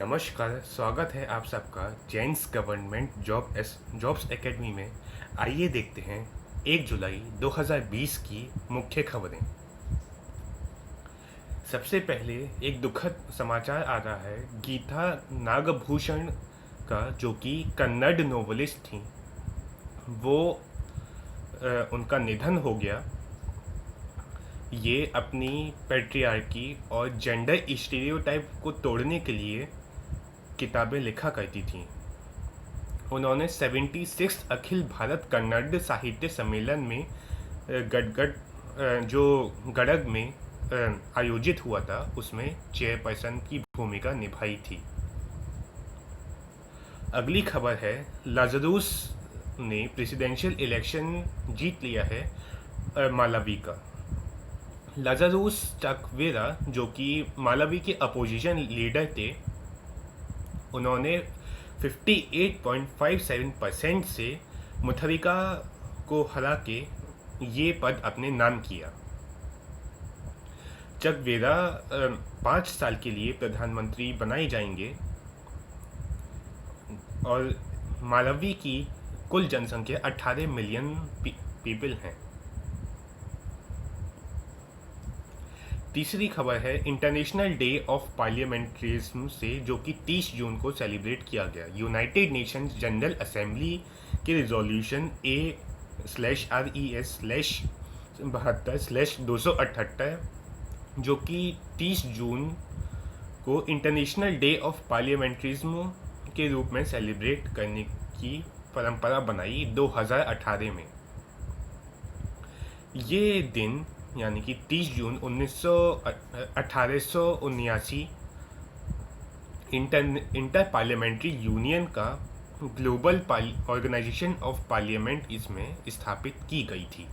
नमस्कार, स्वागत है आप सबका जेन्स गवर्नमेंट जॉब्स एकेडमी में। आइए देखते हैं 1 जुलाई 2020 की मुख्य खबरें। सबसे पहले एक दुखद समाचार आ रहा है गीता नागभूषण का, जो कि कन्नड़ नोवेलिस्ट थी। वो उनका निधन हो गया। ये अपनी पैट्रियार्की और जेंडर स्टीरियोटाइप को तोड़ने के लिए किताबें लिखा करती थीं। उन्होंने 76 अखिल भारत कन्नड़ साहित्य सम्मेलन में जो गड़ग में आयोजित हुआ था, उसमें चेयरपर्सन की भूमिका निभाई थी। अगली खबर है, लाजरूस ने प्रेसिडेंशियल इलेक्शन जीत लिया है मालावी का। लाजरूस चकवेरा, जो कि मालावी के अपोजिशन लीडर थे, उन्होंने 58.57% से मुथरिका को हरा के ये पद अपने नाम किया। चकवेरा 5 साल के लिए प्रधानमंत्री बनाए जाएंगे और मालवी की कुल जनसंख्या 18 मिलियन पीपल हैं। तीसरी खबर है इंटरनेशनल डे ऑफ पार्लियामेंट्रिज्म से, जो कि 30 जून को सेलिब्रेट किया गया। यूनाइटेड नेशंस जनरल असेंबली के रिजोल्यूशन A/RES/72/278, जो कि 30 जून को इंटरनेशनल डे ऑफ पार्लियामेंट्रिज्म के रूप में सेलिब्रेट करने की परंपरा बनाई 2018 में। ये दिन यानी कि 30 जून 1879 इंटर पार्लियामेंट्री यूनियन का ग्लोबल ऑर्गेनाइजेशन ऑफ पार्लियामेंट इसमें स्थापित की गई थी।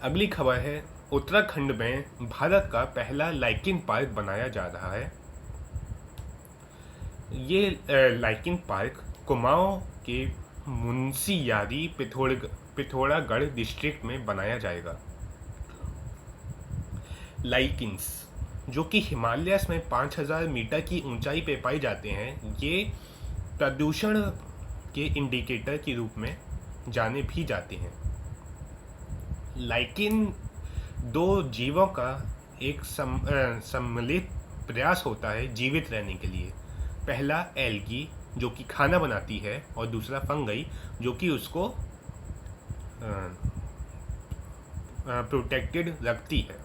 अगली खबर है, उत्तराखंड में भारत का पहला लाइकिन पार्क बनाया जा रहा है। ये लाइकिन पार्क कुमाऊं के मुंशियारी पिथौरागढ़ डिस्ट्रिक्ट में बनाया जाएगा। लाइकिन्स, जो कि हिमालयस में 5000 मीटर की ऊंचाई पे पाए जाते हैं, ये प्रदूषण के इंडिकेटर के रूप में जाने भी जाते हैं। लाइकिन दो जीवों का एक सम्मिलित प्रयास होता है जीवित रहने के लिए। पहला एल्गी, जो कि खाना बनाती है, और दूसरा फंगई, जो कि उसको प्रोटेक्टेड रखती है।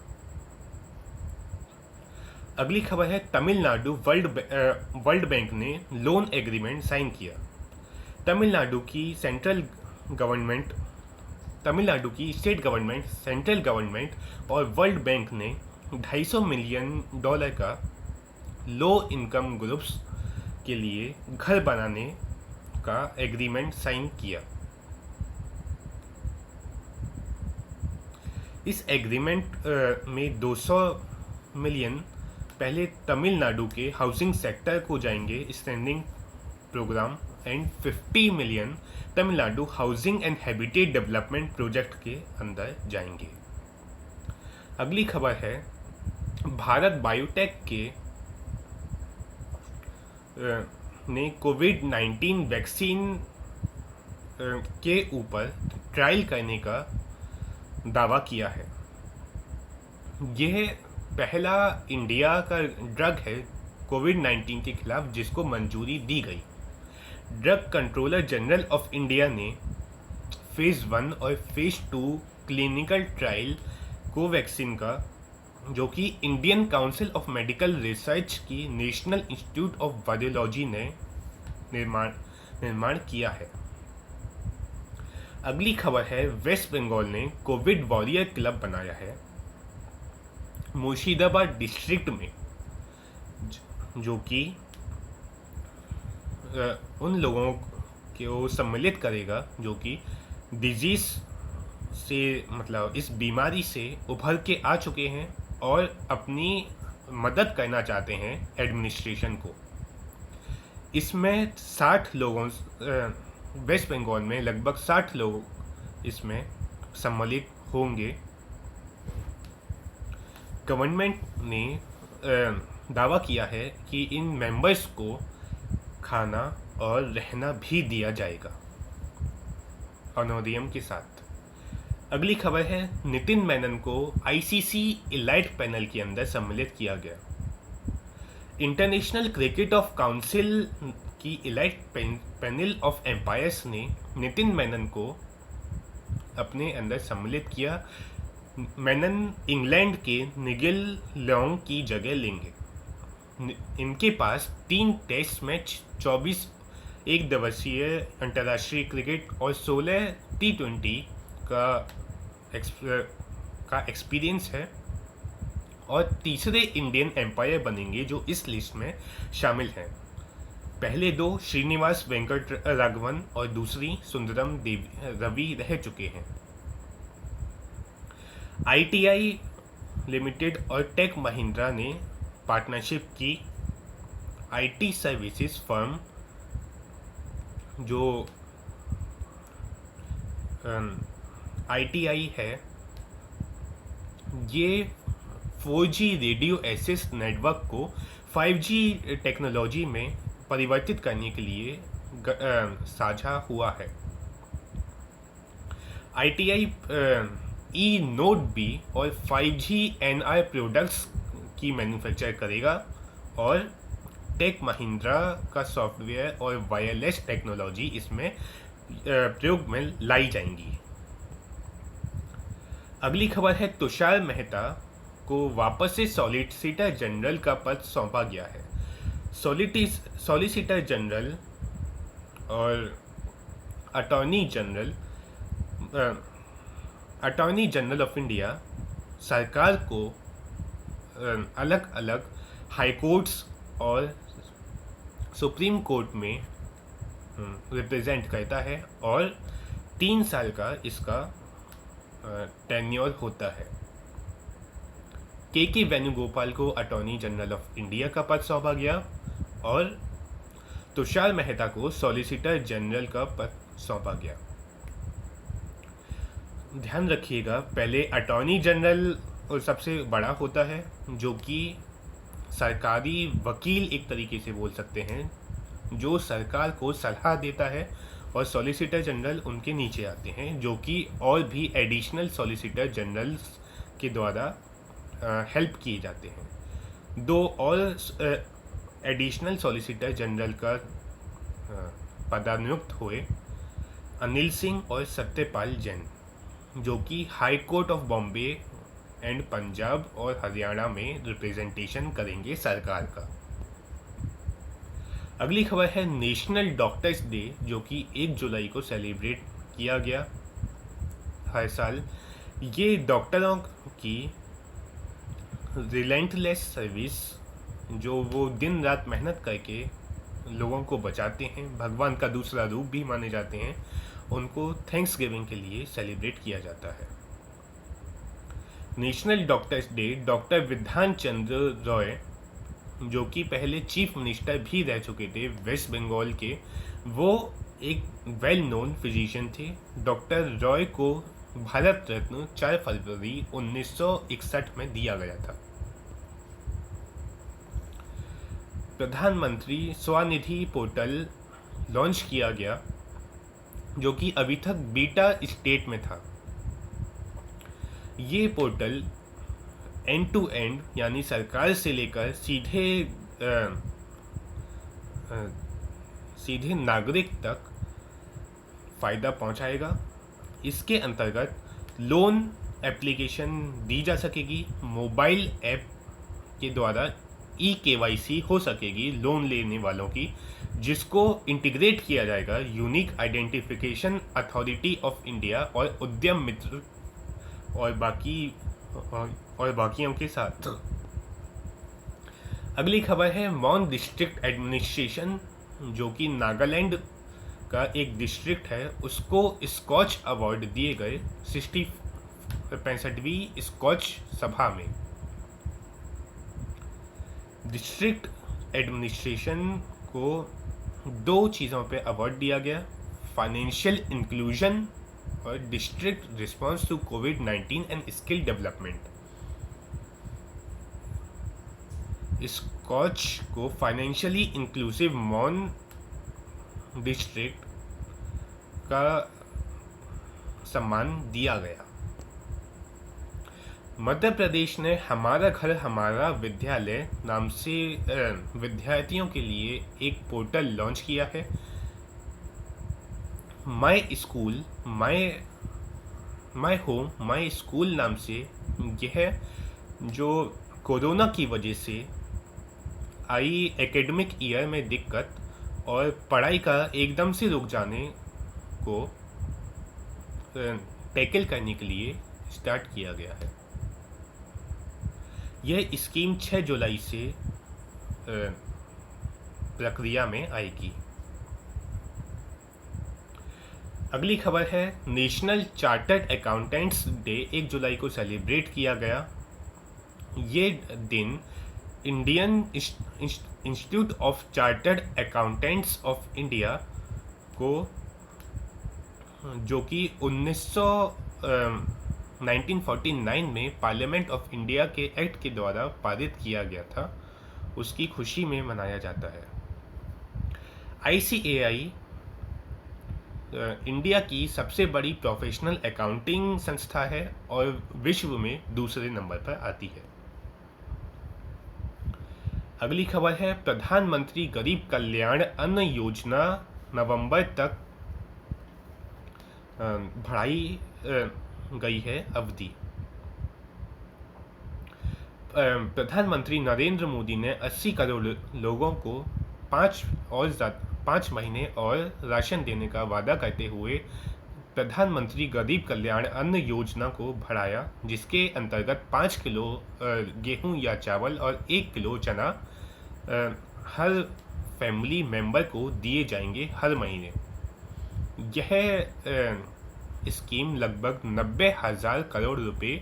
अगली खबर है, तमिलनाडु वर्ल्ड बैंक ने लोन एग्रीमेंट साइन किया। तमिलनाडु की स्टेट गवर्नमेंट, सेंट्रल गवर्नमेंट और वर्ल्ड बैंक ने $250 मिलियन का लो इनकम ग्रुप्स के लिए घर बनाने का एग्रीमेंट साइन किया। इस एग्रीमेंट में 200 मिलियन पहले तमिलनाडु के हाउसिंग सेक्टर को जाएंगे, standing programme, and 50 million Tamil Nadu housing and habitat development project के अंदर जाएंगे। अगली खबर है, भारत बायोटेक ने कोविड-19 वैक्सीन के ऊपर ट्रायल करने का दावा किया है। यह पहला इंडिया का ड्रग है कोविड-19 के खिलाफ जिसको मंजूरी दी गई। Drug controller general of India ने फेज़ 1 और फेज़ 2 क्लिनिकल ट्रायल कोवैक्सीन का, जो कि Indian council of medical research की नेशनल इंस्टीट्यूट ऑफ वायरोलॉजी ने निर्माण किया है। अगली खबर है, वेस्ट बंगाल ने कोविड वॉरियर क्लब बनाया है मुर्शिदाबाद डिस्ट्रिक्ट में, जो कि उन लोगों को सम्मिलित करेगा जो कि डिजीज से, मतलब इस बीमारी से उभर के आ चुके हैं और अपनी मदद करना चाहते हैं एडमिनिस्ट्रेशन को। इसमें 60 लोगों, वेस्ट बंगाल में लगभग 60 लोग इसमें सम्मिलित होंगे। गवर्नमेंट ने दावा किया है कि इन मेंबर्स को खाना और रहना भी दिया जाएगा ऑनोरियम के साथ। अगली खबर है, नितिन मेनन को आईसीसी इलाइट पैनल के अंदर सम्मिलित किया गया। इंटरनेशनल क्रिकेट ऑफ काउंसिल की इलाइट पैनल ऑफ एम्पायर्स ने नितिन मेनन को अपने अंदर सम्मिलित किया। मेनन इंग्लैंड के निगिल लॉन्ग की जगह लेंगे। इनके पास 3 टेस्ट मैच, 24 एक दिवसीय अंतर्राष्ट्रीय क्रिकेट और 16 T20 का एक्सपीरियंस है और तीसरे इंडियन एम्पायर बनेंगे जो इस लिस्ट में शामिल हैं। पहले 2 श्रीनिवास वेंकट राघवन और दूसरी सुंदरम देवी रवि रह चुके हैं। ITI लिमिटेड और टेक महिंद्रा ने पार्टनरशिप की। IT सर्विसेज फर्म जो ITI है, ये 4G रेडियो एक्सेस नेटवर्क को 5G टेक्नोलॉजी में परिवर्तित करने के लिए साझा हुआ है। ITI E-Node B और 5G NR प्रोडक्ट्स की मैन्युफैक्चर करेगा और टेक महिंद्रा का सॉफ्टवेयर और वायरलेस टेक्नोलॉजी इसमें प्रयोग में लाई जाएंगी। अगली खबर है, तुषार मेहता को वापस से सॉलिसिटर जनरल का पद सौंपा गया है। सॉलिसिटर जनरल और अटॉर्नी जनरल ऑफ इंडिया सरकार को अलग अलग हाई कोर्ट्स और सुप्रीम कोर्ट में रिप्रेजेंट करता है और 3 साल का इसका टेन्योर होता है। के वेणुगोपाल को अटॉर्नी जनरल ऑफ इंडिया का पद सौंपा गया और तुषार मेहता को सॉलिसिटर जनरल का पद सौंपा गया। ध्यान रखिएगा, पहले अटॉर्नी जनरल और सबसे बड़ा होता है जो कि सरकारी वकील एक तरीके से बोल सकते हैं, जो सरकार को सलाह देता है, और सॉलिसिटर जनरल उनके नीचे आते हैं जो कि और भी एडिशनल सॉलिसिटर जनरल्स के द्वारा हेल्प किए जाते हैं। 2 और एडिशनल सॉलिसिटर जनरल का पदानुक्त हुए अनिल सिंह और सत्यपाल जैन, जो कि high court of Bombay and Punjab और हरियाणा में रिप्रेजेंटेशन करेंगे सरकार का। अगली खबर है, नेशनल डॉक्टर्स डे जो कि 1 जुलाई को सेलिब्रेट किया गया हर साल। ये डॉक्टरों की रिलेंटलेस सर्विस, जो वो दिन रात मेहनत करके लोगों को बचाते हैं, भगवान का दूसरा रूप भी माने जाते हैं, उनको थैंक्स गिविंग के लिए सेलिब्रेट किया जाता है। National doctors day doctor Bidhan Chandra Roy, जो कि पहले चीफ मिनिस्टर भी रह चुके थे वेस्ट बंगाल के, वो एक वेल नोन फिजिशियन थे। डॉक्टर रॉय को भारत रत्न 4 फरवरी 1961 में दिया गया था। प्रधानमंत्री स्वनिधि पोर्टल लॉन्च किया गया जो कि अभी तक बीटा स्टेट में था। ये पोर्टल एंड टू एंड यानी सरकार से लेकर सीधे नागरिक तक फ़ायदा पहुंचाएगा। इसके अंतर्गत लोन एप्लीकेशन दी जा सकेगी, मोबाइल ऐप के द्वारा KYC हो सकेगी लोन लेने वालों की, जिसको इंटीग्रेट किया जाएगा unique identification authority of India और उद्यम मित्र और बाकियों के साथ। अगली खबर है, मॉन डिस्ट्रिक्ट एडमिनिस्ट्रेशन जो कि नागालैंड का एक डिस्ट्रिक्ट है, उसको स्कॉच अवार्ड दिए गए 65वीं स्कॉच सभा में। डिस्ट्रिक्ट एडमिनिस्ट्रेशन को 2 चीज़ों पे अवार्ड दिया गया, फाइनेंशियल इंक्लूजन और डिस्ट्रिक्ट रिस्पॉन्स टू कोविड-19 एंड स्किल डेवलपमेंट। कॉच को फाइनेंशियली इंक्लूसिव मॉन डिस्ट्रिक्ट का सम्मान दिया गया। मध्य प्रदेश ने हमारा घर हमारा विद्यालय नाम से विद्यार्थियों के लिए एक पोर्टल लॉन्च किया है। माई होम माई स्कूल नाम से यह जो कोरोना की वजह से आई एकेडमिक ईयर में दिक्कत और पढ़ाई का एकदम से रुक जाने को टैकल करने के लिए स्टार्ट किया गया है। यह स्कीम 6 जुलाई से प्रक्रिया में आएगी। अगली खबर है नेशनल चार्टर्ड अकाउंटेंट्स डे 1 जुलाई को सेलिब्रेट किया गया। ये दिन Indian institute of chartered accountants of India को, जो कि 1949 में पार्लियामेंट ऑफ इंडिया के एक्ट के द्वारा पारित किया गया था, उसकी खुशी में मनाया जाता है। ICAI इंडिया की सबसे बड़ी प्रोफेशनल अकाउंटिंग संस्था है और विश्व में दूसरे नंबर पर आती है। अगली खबर है प्रधानमंत्री गरीब कल्याण अन्न योजना नवंबर तक बढ़ाई गई है अवधि। प्रधानमंत्री नरेंद्र मोदी ने 80 करोड़ लोगों को 5 महीने और राशन देने का वादा करते हुए प्रधानमंत्री गरीब कल्याण अन्न योजना को बढ़ाया, जिसके अंतर्गत 5 किलो गेहूं या चावल और 1 किलो चना हर फैमिली मेंबर को दिए जाएंगे हर महीने। यह स्कीम लगभग 90,000 करोड़ रुपए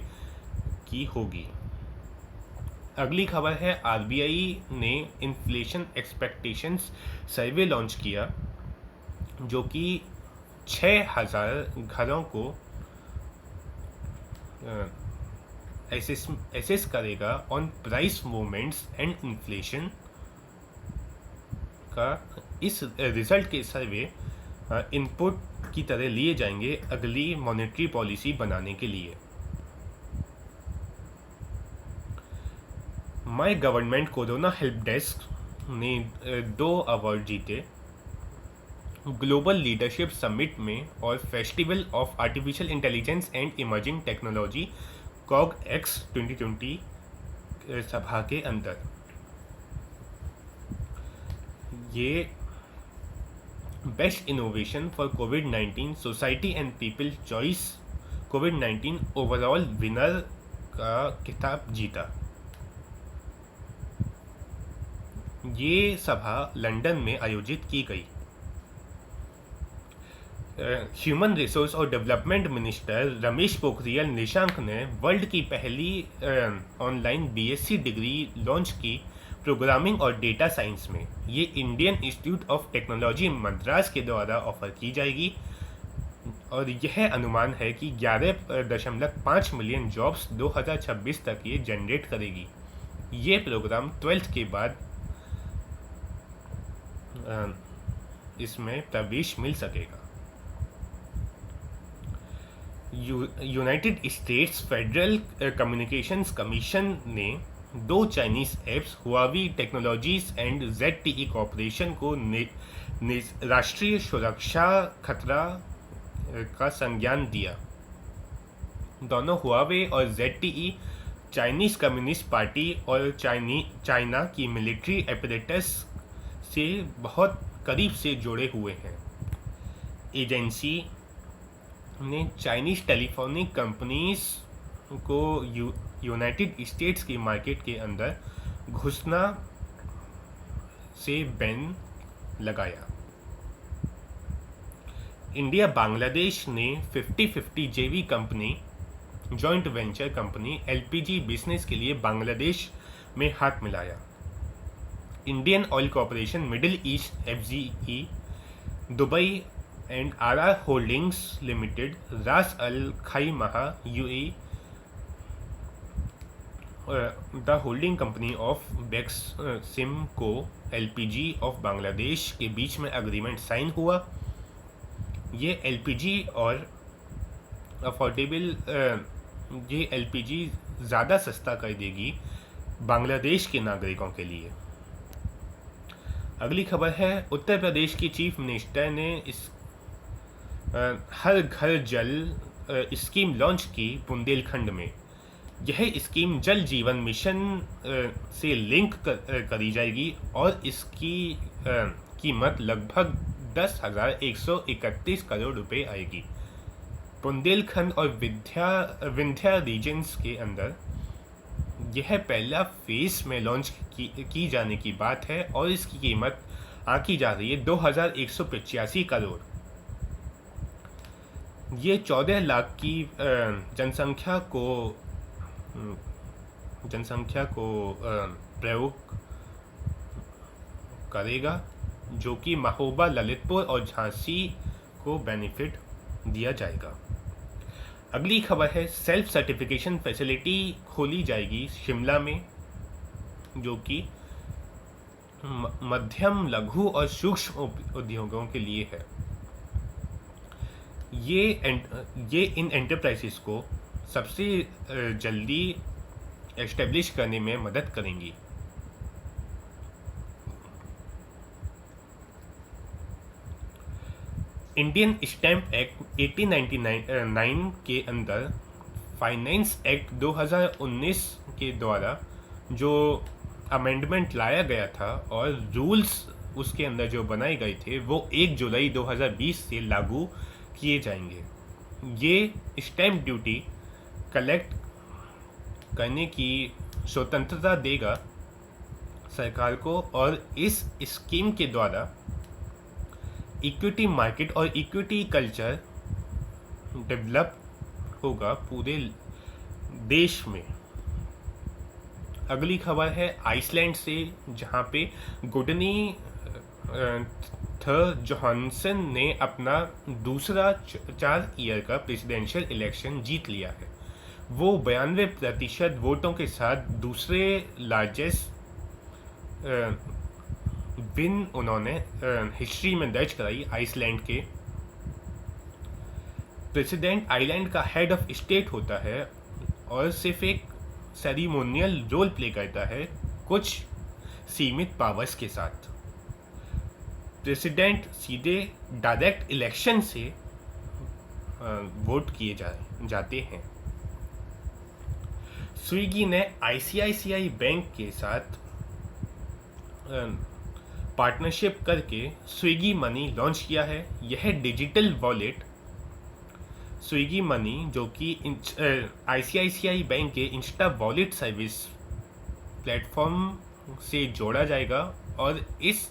की होगी। अगली खबर है RBI ने इन्फ्लेशन एक्सपेक्टेशंस सर्वे लॉन्च किया, जो कि 6,000 घरों को एसेस करेगा on price movements and inflation का। इस रिजल्ट के सर्वे इनपुट की तरह लिए जाएंगे अगली मॉनेटरी पॉलिसी बनाने के लिए। My government corona help desk ने 2 अवार्ड जीते, ग्लोबल लीडरशिप समिट में और festival of artificial intelligence and emerging technology COG-X 2020 सभा के अंदर। ये best innovation for covid society and people choice covid overall winner का खिताब जीता। ये सभा लंदन में आयोजित की गई। ह्यूमन रिसोर्स और डेवलपमेंट मिनिस्टर रमेश पोखरियाल निशंक ने वर्ल्ड की पहली ऑनलाइन BSc डिग्री लॉन्च की प्रोग्रामिंग और डेटा साइंस में। ये Indian institute of technology Madras के द्वारा ऑफर की जाएगी और यह अनुमान है कि 11.5 मिलियन जॉब्स 2026 तक ये जनरेट करेगी। ये प्रोग्राम 12th के बाद इसमें प्रवेश मिल सकेगा। United states federal communications commission ने 2 Chinese apps Huawei technologies and ZTE corporation को राष्ट्रीय सुरक्षा खतरा का संज्ञान दिया। दोनों हुआवे और ZTE चाइनीज कम्युनिस्ट पार्टी और चाइना की मिलिट्री एपरेटस से बहुत करीब से जुड़े हुए हैं। एजेंसी ने चाइनीज टेलीफोनिक कंपनीज को यूनाइटेड स्टेट्स की मार्केट के अंदर घुसना से बैन लगाया। इंडिया बांग्लादेश ने 50-50 JV company joint venture company LPG business के लिए बांग्लादेश में हाथ मिलाया। Indian oil corporation middle east FGE Dubai and RR holdings limited रास अल खाइमा UAE the holding company of Beximco LPG of Bangladesh के बीच में एग्रीमेंट साइन हुआ। ये एलपीजी और अफोर्डेबल ये एलपीजी ज़्यादा सस्ता कर देगी बांग्लादेश के नागरिकों के लिए। अगली खबर है, उत्तर प्रदेश की चीफ मिनिस्टर ने इस हर घर जल स्कीम लॉन्च की बुंदेलखंड में। यह स्कीम जल जीवन मिशन से लिंक करी जाएगी और इसकी कीमत लगभग 10,131 करोड़ रुपए आएगी। बुंदेलखंड और विंध्या रीजन्स के अंदर यह पहला फेज में लॉन्च की जाने की बात है और इसकी कीमत आंकी जा रही है 2,185 करोड़। ये 14 लाख की जनसंख्या को प्रयोग करेगा, जो कि महोबा, ललितपुर और झांसी को बेनिफिट दिया जाएगा। अगली खबर है, सेल्फ सर्टिफिकेशन फैसिलिटी खोली जाएगी शिमला में, जो कि मध्यम, लघु और सूक्ष्म उद्योगों के लिए है। ये इन एंटरप्राइजेस को सबसे जल्दी एस्टेब्लिश करने में मदद करेंगी। इंडियन स्टैम्प एक्ट 1899 के अंदर फाइनेंस एक्ट 2019 के द्वारा जो अमेंडमेंट लाया गया था और रूल्स उसके अंदर जो बनाए गए थे वो 1 जुलाई 2020 से लागू किए जाएंगे। ये स्टैम्प ड्यूटी कलेक्ट करने की स्वतंत्रता देगा सरकार को और इस स्कीम के द्वारा इक्विटी मार्केट और इक्विटी कल्चर डेवलप होगा पूरे देश में। अगली खबर है आइसलैंड से, जहां पे गुडनी जोहानसन ने अपना दूसरा 4 ईयर का प्रेसिडेंशियल इलेक्शन जीत लिया है। वो 92% वोटों के साथ दूसरे लार्जेस्ट विन उन्होंने हिस्ट्री में दर्ज कराई। आइसलैंड के प्रेसिडेंट आइलैंड का हेड ऑफ स्टेट होता है और सिर्फ एक सेरिमोनियल रोल प्ले करता है कुछ सीमित पावर्स के साथ। प्रेसिडेंट सीधे डायरेक्ट इलेक्शन से वोट किए जाते हैं। स्विगी ने आईसीआईसीआई बैंक के साथ पार्टनरशिप करके स्विगी मनी लॉन्च किया है। यह डिजिटल वॉलेट स्विगी मनी, जो कि आईसीआईसीआई बैंक के इंस्टा वॉलेट सर्विस प्लेटफॉर्म से जोड़ा जाएगा और इस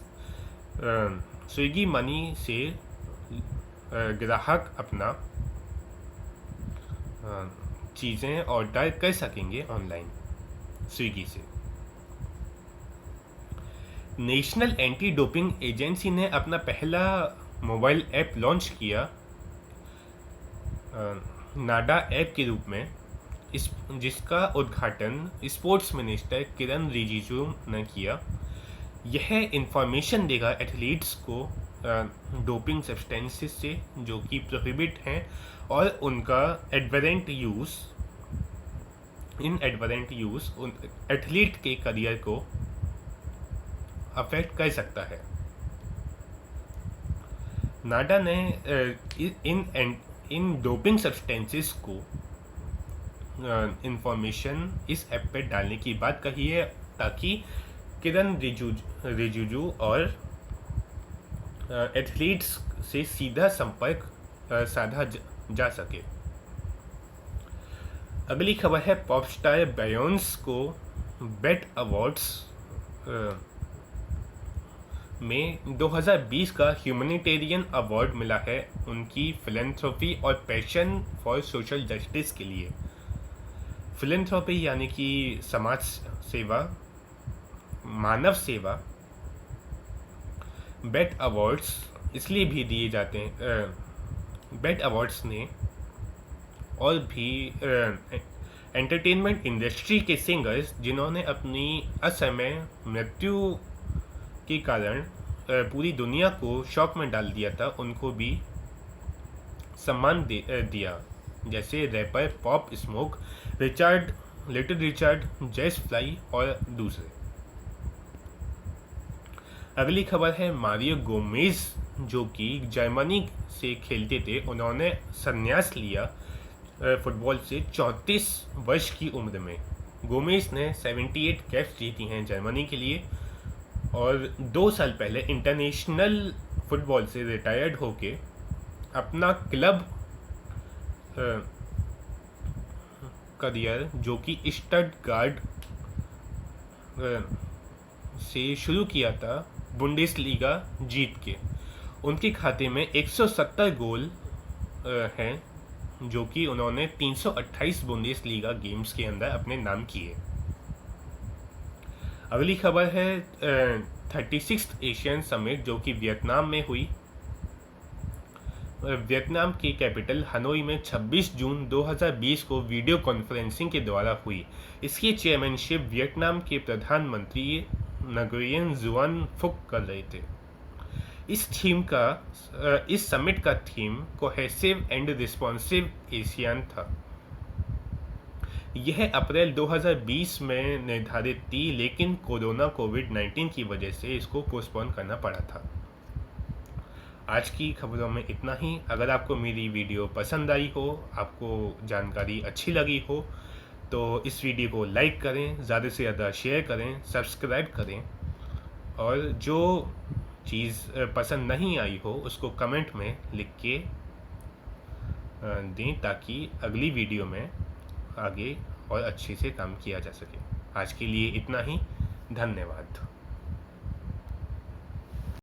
स्विगी मनी से ग्राहक अपना चीज़ें ऑर्डर कर सकेंगे ऑनलाइन स्विगी से। नेशनल एंटी डोपिंग एजेंसी ने अपना पहला मोबाइल ऐप लॉन्च किया नाडा ऐप के रूप में, जिसका उद्घाटन स्पोर्ट्स मिनिस्टर किरण रिजिजू ने किया। यह इंफॉर्मेशन देगा एथलीट्स को डोपिंग सब्सटेंसेस से जो कि प्रोहिबिट हैं और उनका एडवरेंट यूज़ उन एथलीट के करियर को अफेक्ट कर सकता है। नाडा ने इन डोपिंग सब्सटेंसेस को इंफॉर्मेशन इस ऐप पे डालने की बात कही है ताकि किरण रिजिजू और एथलीट्स से सीधा संपर्क साधा जा सके। अगली खबर है पॉप स्टार बेयोंस को बेट अवार्ड्स में 2020 का ह्यूमैनिटेरियन अवार्ड मिला है उनकी फिलैंथ्रोपी और पैशन फॉर सोशल जस्टिस के लिए। फिलैंथ्रोपी यानी कि समाज सेवा, मानव सेवा। बेट अवार्ड्स इसलिए भी दिए जाते हैं, बेट अवार्ड्स ने और भी एंटरटेनमेंट इंडस्ट्री के सिंगर्स जिन्होंने अपनी असमय मृत्यु के कारण पूरी दुनिया को शॉक में डाल दिया था, उनको भी सम्मान दिया, जैसे rapper Pop Smoke, Richard, Little Richard, जेस फ्लाई और दूसरे। अगली खबर है मारियो गोमेज, जो कि जर्मनी से खेलते थे। उन्होंने संन्यास लिया फुटबॉल से 34 वर्ष की उम्र में। गोमेज ने 78 कैप्स जीती हैं जर्मनी के लिए और 2 साल पहले इंटरनेशनल फुटबॉल से रिटायर्ड होके अपना क्लब करियर, जो कि स्टटगार्ट से शुरू किया था, बुंडेसलीगा जीत के। उनके खाते में 170 गोल हैं, जो कि उन्होंने 328 बुंडेसलीगा गेम्स के अंदर अपने नाम किए। अगली खबर है 36th एशियन समिट, जो कि वियतनाम में हुई। वियतनाम की कैपिटल हनोई में 26 जून 2020 को वीडियो कॉन्फ्रेंसिंग के द्वारा हुई। इसकी चेयरमैनशिप वियतनाम के प्रधानमंत्री नगुयेन जुआन फुक कर रहे थे। इस समिट का theme cohesive and responsive Asian था। यह अप्रैल 2020 में निर्धारित थी, लेकिन कोविड-19 की वजह से इसको पोस्टपोन करना पड़ा था। आज की खबरों में इतना ही। अगर आपको मेरी वीडियो पसंद आई हो, आपको जानकारी अच्छी लगी हो, तो इस वीडियो को लाइक करें, ज़्यादा से ज़्यादा शेयर करें, सब्सक्राइब करें, और जो चीज़ पसंद नहीं आई हो उसको कमेंट में लिख के दें, ताकि अगली वीडियो में आगे और अच्छे से काम किया जा सके। आज के लिए इतना ही। धन्यवाद।